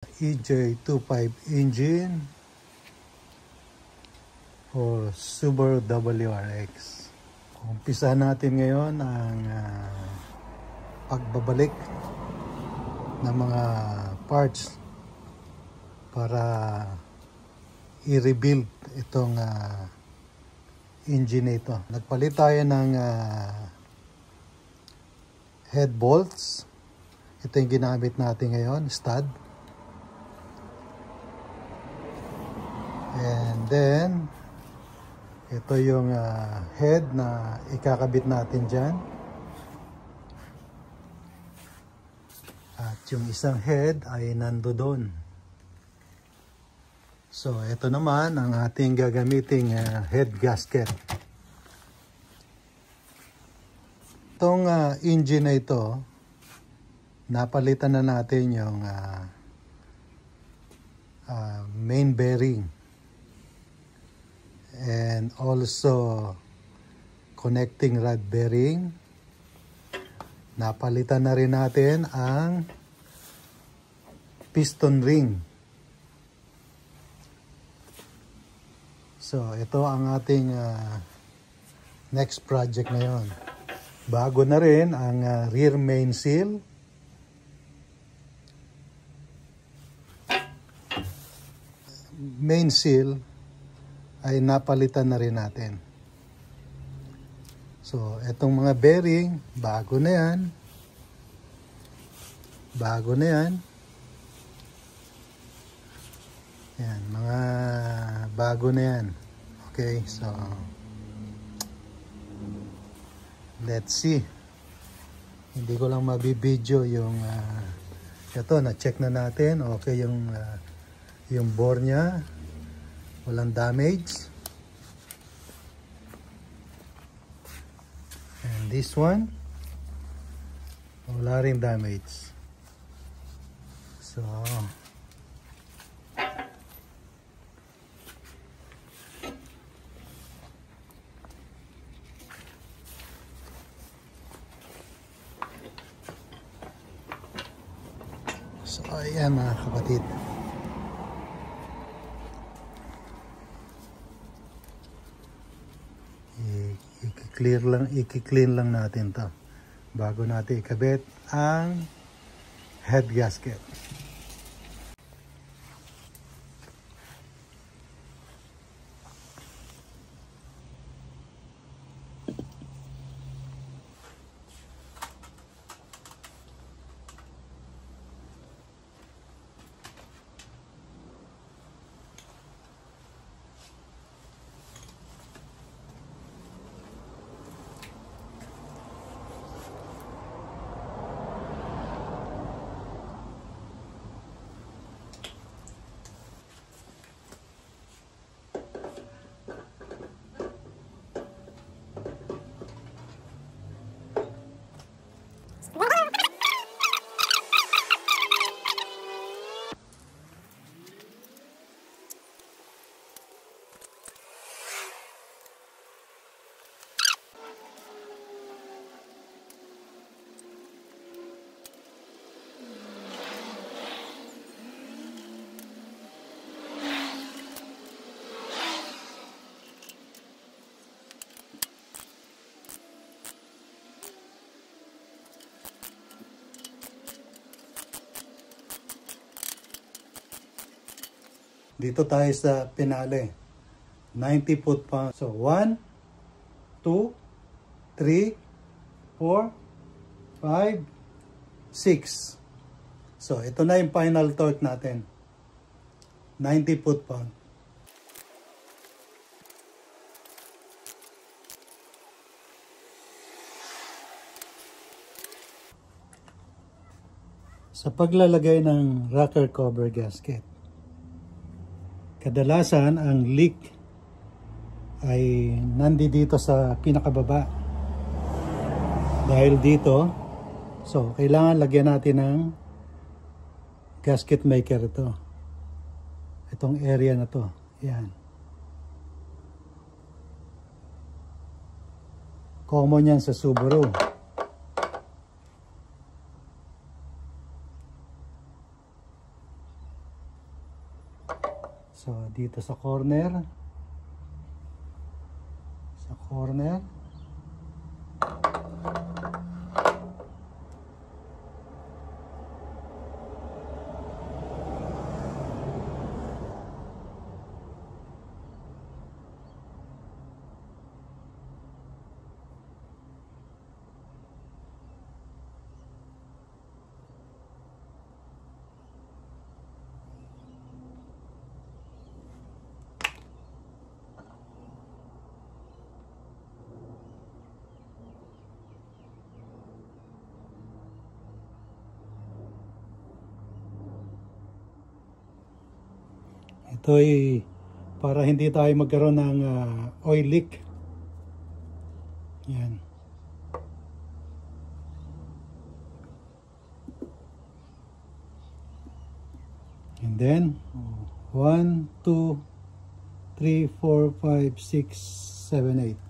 EJ25 engine for Subaru WRX. Umpisa natin ngayon ang pagbabalik ng mga parts para i-rebuild itong engine ito. Nagpalit tayo ng head bolts. Ito yung ginamit natin ngayon, stud. And then ito yung head na ikakabit natin dyan. At yung isang head ay nando doon. So ito naman ang ating gagamiting head gasket. Itong engine na ito, napalitan na natin yung main bearing. And also connecting rod bearing. Napalitan na rin natin ang piston ring. So ito ang ating next project ngayon. Bago na rin ang rear main seal. Main seal ay napalitan na rin natin. So, etong mga bearing, bago na yan. Bago na yan. Yan, mga bago na yan. Okay, so let's see. Hindi ko lang mabibideo yung ito, na-check na natin. Okay, yung bore niya. Walang damage. And this one, wala rin damage. So ayan mga kapatid. I-clean lang natin to bago natin ikabit ang head gasket. Dito tayo sa pinale. 90 foot-pounds. So 1, 2, 3, 4, 5, 6. So ito na yung final torque natin. 90 foot-pounds. Sa paglalagay ng rocker cover gasket, kadalasan ang leak ay nandito sa pinakababa. Dahil dito, so kailangan lagyan natin ng gasket maker ito. Itong area na to. Yan. Common yan sa Subaru. So dito sa corner. Sa corner. Ito ay para hindi tayo magkaroon ng oil leak. Yan. And then 1, 2, 3, 4, 5, 6, 7, 8.